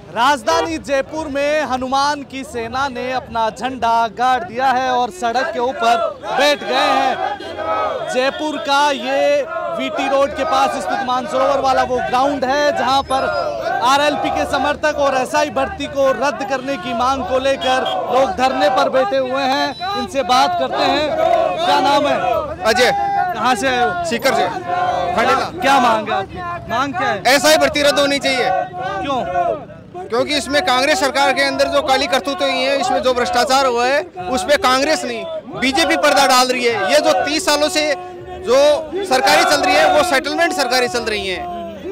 राजधानी जयपुर में हनुमान की सेना ने अपना झंडा गाड़ दिया है और सड़क के ऊपर बैठ गए हैं। जयपुर का ये वीटी रोड के पास स्थित मानसरोवर वाला वो ग्राउंड है जहां पर आरएलपी के समर्थक और एसआई भर्ती को रद्द करने की मांग को लेकर लोग धरने पर बैठे हुए हैं। इनसे बात करते हैं। क्या नाम है? अजय। कहाँ से आए हो? सीकर से। क्या मांग है आपकी? मांग क्या है? एसआई भर्ती रद्द होनी चाहिए। क्यों? क्योंकि इसमें कांग्रेस सरकार के अंदर जो काली करतूत हुई है, इसमें जो भ्रष्टाचार हुआ है, उस पे कांग्रेस नहीं बीजेपी पर्दा डाल रही है। ये जो 30 सालों से जो सरकारी चल रही है वो सेटलमेंट सरकारी चल रही है।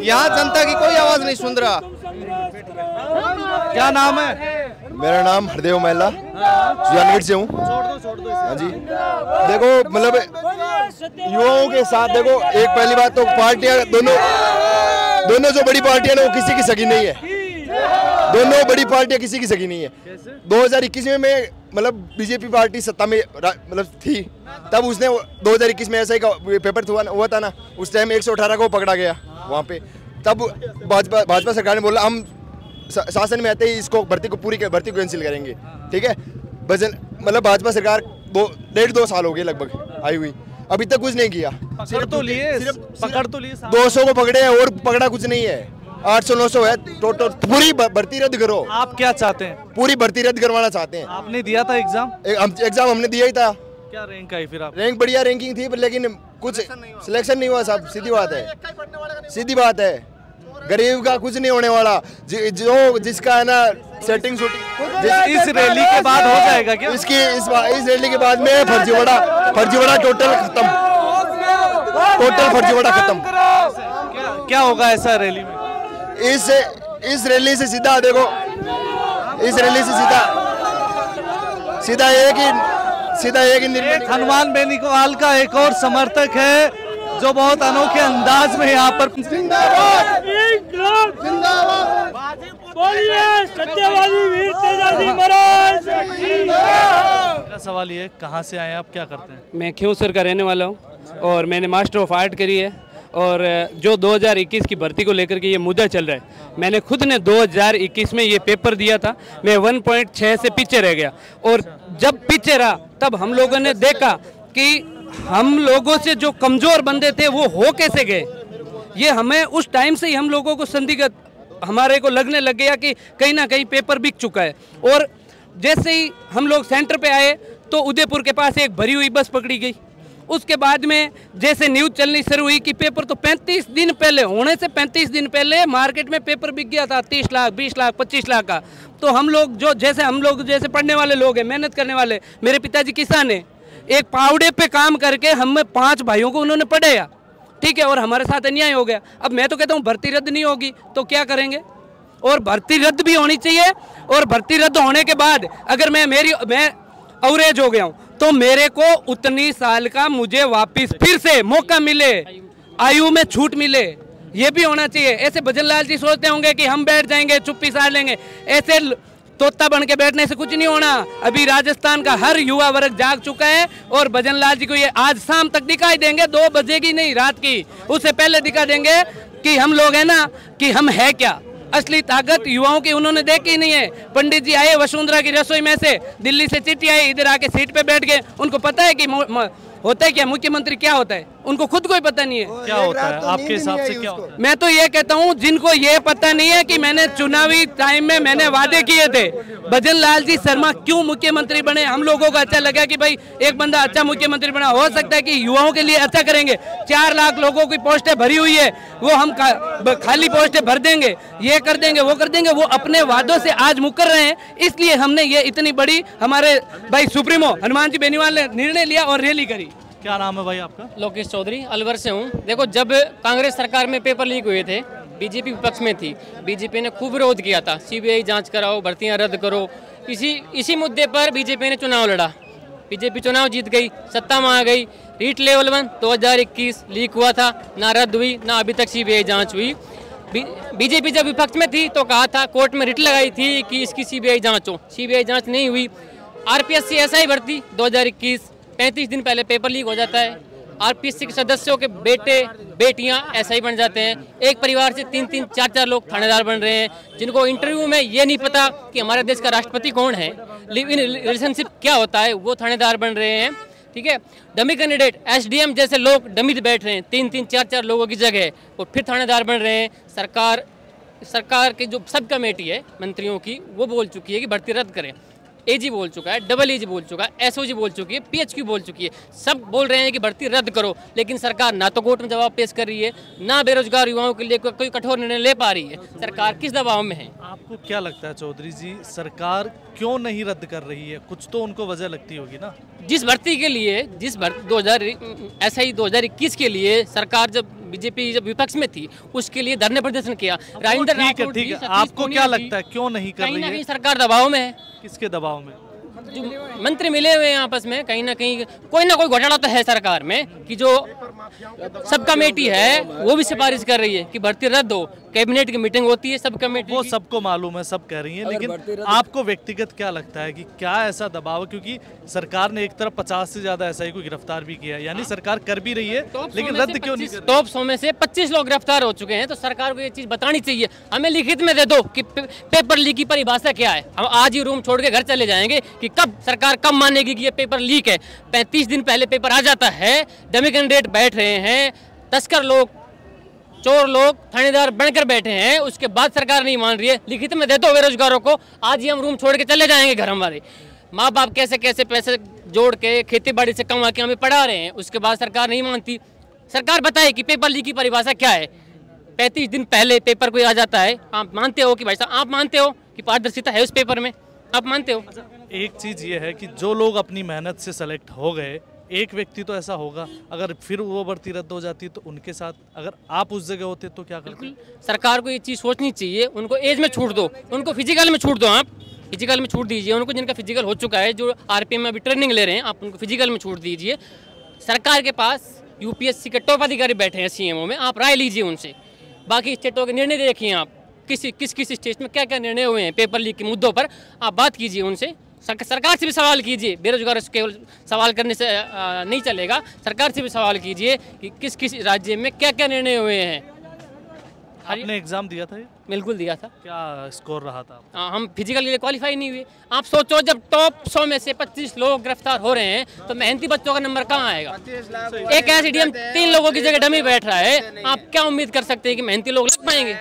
यहाँ जनता की कोई आवाज नहीं सुन रहा। क्या नाम है? मेरा नाम हरदेव महिला, सुजानगढ़ से हूँ। हाँ जी, देखो मतलब युवाओं के साथ देखो, एक पहली बात तो पार्टियां दोनों जो बड़ी पार्टियां ना वो किसी की सगी नहीं है। दोनों बड़ी पार्टियां किसी की सगी नहीं है। 2021 में मतलब बीजेपी पार्टी सत्ता में मतलब थी, तब उसने 2021 में ऐसा ही पेपर हुआ था ना, उस टाइम 118 को पकड़ा गया वहाँ पे। तब भाजपा सरकार ने बोला हम शासन में आते ही इसको भर्ती को कैंसिल करेंगे। ठीक है, मतलब भाजपा सरकार 1.5-2 साल हो गए लगभग आई हुई, अभी तक कुछ नहीं किया। पकड़ तो लिए 200 को पकड़े हैं और पकड़ा कुछ नहीं है। 800-900 है टोटल। पूरी भर्ती रद्द करो। आप क्या चाहते हैं? पूरी भर्ती रद्द करवाना चाहते हैं। आपने दिया था एग्जाम? एग्जाम हमने दिया ही था। क्या रैंक आई फिर आप? रैंक बढ़िया रैंकिंग थी, लेकिन कुछ सिलेक्शन नहीं हुआ साहब। सीधी बात है, सीधी बात है। गरीब का कुछ नहीं होने वाला। जो जिसका है ना सेटिंग शूटिंग इस रैली के बाद हो जाएगा क्या? इस रैली के बाद में फर्जीवाड़ा टोटल खत्म। क्या होगा ऐसा रैली में? इस रैली से सीधा देखो, इस रैली से सीधा एक हनुमान बेनीवाल का एक और समर्थक है जो बहुत अनोखे अंदाज में यहाँ पर जिंदाबाद सत्यवादी वीर तेजाजी महाराज। मेरा सवाल ये, कहाँ से आए आप, क्या करते हैं? मैं खियोसर का रहने वाला हूँ और मैंने मास्टर ऑफ आर्ट करी है। और जो 2021 की भर्ती को लेकर के ये मुद्दा चल रहा है, मैंने खुद ने 2021 में ये पेपर दिया था। मैं 1.6 से पीछे रह गया और जब पीछे रहा तब हम लोगों ने देखा कि हम लोगों से जो कमज़ोर बंदे थे वो हो कैसे गए। ये हमें उस टाइम से ही हम लोगों को संदिग्ध हमारे को लगने लग गया कि कहीं ना कहीं पेपर बिक चुका है। और जैसे ही हम लोग सेंटर पे आए तो उदयपुर के पास एक भरी हुई बस पकड़ी गई। उसके बाद में जैसे न्यूज़ चलनी शुरू हुई कि पेपर तो 35 दिन पहले होने से 35 दिन पहले मार्केट में पेपर बिक गया था 30 लाख, 20 लाख, 25 लाख का। तो हम लोग जैसे पढ़ने वाले लोग हैं, मेहनत करने वाले, मेरे पिताजी किसान हैं, एक पावड़े पे काम करके हमें 5 भाइयों को उन्होंने पढ़ाया। ठीक है, और हमारे साथ अन्याय हो गया। अब मैं तो कहता हूँ भर्ती रद्द नहीं होगी तो क्या करेंगे? और भर्ती रद्द भी होनी चाहिए। और भर्ती रद्द होने के बाद अगर मैं अवरेज हो गया हूँ तो मेरे को उतनी साल का मुझे वापिस फिर से मौका मिले, आयु में छूट मिले, ये भी होना चाहिए। ऐसे भजन लाल जी सोचते होंगे कि हम बैठ जाएंगे चुप्पी सार लेंगे, ऐसे तोता बन के बैठने से कुछ नहीं होना। अभी राजस्थान का हर युवा वर्ग जाग चुका है और भजन लाल जी को ये आज शाम तक दिखाई देंगे, 2 बजे की नहीं रात की, उससे पहले दिखा देंगे कि हम लोग है ना कि हम है क्या। असली ताकत युवाओं की उन्होंने देखी नहीं है। पंडित जी आए वसुंधरा की रसोई में से, दिल्ली से चिट्ठी आई, इधर आके सीट पे बैठ गए। उनको पता है कि होता है क्या, मुख्यमंत्री क्या होता है, उनको खुद को ही पता नहीं है। क्या होता है आपके हिसाब से, क्या होता है? मैं तो ये कहता हूँ जिनको ये पता नहीं है कि मैंने चुनावी टाइम में मैंने वादे किए थे, भजन लाल जी शर्मा क्यों मुख्यमंत्री बने। हम लोगों को अच्छा लगा कि भाई एक बंदा अच्छा मुख्यमंत्री बना, हो सकता है कि युवाओं के लिए अच्छा करेंगे। 4 लाख लोगों की पोस्टें भरी हुई है, वो हम खाली पोस्टें भर देंगे, ये कर देंगे, वो कर देंगे। वो अपने वादों से आज मुकर रहे हैं, इसलिए हमने ये इतनी बड़ी हमारे भाई सुप्रीमो हनुमान जी बेनीवाल ने निर्णय लिया और रैली करी। क्या नाम है भाई आपका? लोकेश चौधरी, अलवर से हूँ। देखो, जब कांग्रेस सरकार में पेपर लीक हुए थे, बीजेपी विपक्ष में थी, बीजेपी ने खूब विरोध किया था, सीबीआई जांच कराओ, भर्तियां रद्द करो। इसी मुद्दे पर बीजेपी ने चुनाव लड़ा, बीजेपी चुनाव जीत गई, सत्ता में आ गई। रीट लेवल 1 2021 लीक हुआ था, ना रद्द हुई, ना अभी तक सीबीआई जाँच हुई। बीजेपी जब विपक्ष में थी तो कहा था, कोर्ट में रिट लगाई थी कि इसकी सीबीआई जाँच हो, सीबीआई जाँच नहीं हुई। आरपीएससी एसआई भर्ती 2021 35 दिन पहले पेपर लीक हो जाता है, आरपीएससी के सदस्यों के बेटे बेटियां ऐसा ही बन जाते हैं। एक परिवार से 3-3, 4-4 लोग थानेदार बन रहे हैं, जिनको इंटरव्यू में ये नहीं पता कि हमारे देश का राष्ट्रपति कौन है, लिव इन रिलेशनशिप क्या होता है, वो थानेदार बन रहे हैं। ठीक है, डमी कैंडिडेट एसडीएम जैसे लोग डमी बैठ रहे हैं 3-3, 4-4 लोगों की जगह, और फिर थानेदार बन रहे हैं। सरकार की जो सब कमेटी है मंत्रियों की, वो बोल चुकी है कि भर्ती रद्द करें। एजी बोल चुका है, डबल एजी बोल चुका है, एसओजी बोल चुकी है, पीएचक्यू बोल चुकी है, सब बोल रहे हैं कि भर्ती रद्द करो। लेकिन सरकार ना तो कोर्ट में जवाब पेश कर रही है, ना बेरोजगार युवाओं के लिए कोई कठोर निर्णय ले पा रही है। सरकार किस दबाव में है? आपको क्या लगता है चौधरी जी, सरकार क्यों नहीं रद्द कर रही है? कुछ तो उनको वजह लगती होगी ना। जिस भर्ती के लिए 2021 के लिए सरकार जब बीजेपी जब विपक्ष में थी, उसके लिए धरने प्रदर्शन किया। ठीक है, आपको क्या लगता है क्यों नहीं कर रही है? सरकार दबाव में है। किसके दबाव में? जो मंत्री मिले हुए हैं आपस में, कहीं ना कहीं कोई ना कोई घोटाला तो है सरकार में, कि जो सब कमेटी है वो भी सिफारिश कर रही है कि भर्ती रद्द हो। कैबिनेट की मीटिंग होती है सब कमेटी, वो सबको मालूम है, सब कह रही हैं, लेकिन आपको व्यक्तिगत क्या लगता है कि क्या ऐसा दबाव? क्योंकि सरकार ने एक तरफ 50 से ज्यादा एसआई को गिरफ्तार भी किया, यानी सरकार कर भी रही है, लेकिन रद्द क्यों नहीं कर रही? टॉप 100 में से 25 लोग गिरफ्तार हो चुके हैं, तो सरकार को ये चीज बतानी चाहिए। हमें लिखित में दे दो कि पेपर लीक की परिभाषा क्या है। हम आज ही रूम छोड़ के घर चले जाएंगे कि कब सरकार कब मानेगी कि ये पेपर लीक है। 35 दिन पहले पेपर आ जाता है, डमी कैंडिडेट बैठ रहे हैं, तस्कर लोग, चोर लोग थानेदार बनकर बैठे हैं, उसके बाद सरकार नहीं मान रही है। लिखित में दे दो बेरोजगारों को, आज ही हम रूम छोड़ के चले जाएंगे घर। हमारे माँ बाप कैसे कैसे पैसे जोड़ के खेती बाड़ी से कमा के हमें पढ़ा रहे हैं, उसके बाद सरकार नहीं मानती। सरकार बताए कि पेपर लीक की परिभाषा क्या है। 35 दिन पहले पेपर कोई आ जाता है, आप मानते हो कि भाई साहब, आप मानते हो कि पारदर्शिता है उस पेपर में? आप मानते हो? एक चीज ये है कि जो लोग अपनी मेहनत से सेलेक्ट हो गए, एक व्यक्ति तो ऐसा होगा, अगर फिर वो भर्ती रद्द हो जाती तो उनके साथ अगर आप उस जगह होते तो क्या करते? सरकार को ये चीज़ सोचनी चाहिए। उनको एज में छूट दो, उनको फिजिकल में छूट दो, आप फिजिकल में छूट दीजिए उनको, जिनका फिजिकल हो चुका है, जो आरपीएम में अभी ट्रेनिंग ले रहे हैं, आप उनको फिजिकल में छूट दीजिए। सरकार के पास यूपीएससी के टॉप अधिकारी बैठे हैं सीएमओ में, आप राय लीजिए उनसे। बाकी स्टेटों के निर्णय देखिए आप, किस स्टेट में क्या क्या निर्णय हुए हैं पेपर लीक के मुद्दों पर, आप बात कीजिए उनसे। सरकार से भी सवाल कीजिए, बेरोजगार केवल सवाल करने से नहीं चलेगा। सरकार से भी सवाल कीजिए कि किस राज्य में क्या क्या निर्णय हुए हैं। आपने एग्जाम दिया था? बिल्कुल दिया था। क्या स्कोर रहा था? हम फिजिकल के लिए क्वालिफाई नहीं हुए। आप सोचो, जब टॉप 100 में से 25 लोग गिरफ्तार हो रहे हैं, तो मेहनती बच्चों का नंबर कहाँ आएगा? एक एसडीएम 3 लोगों की जगह डमी बैठ रहा है, आप क्या उम्मीद कर सकते हैं कि मेहनती लोग लग पाएंगे?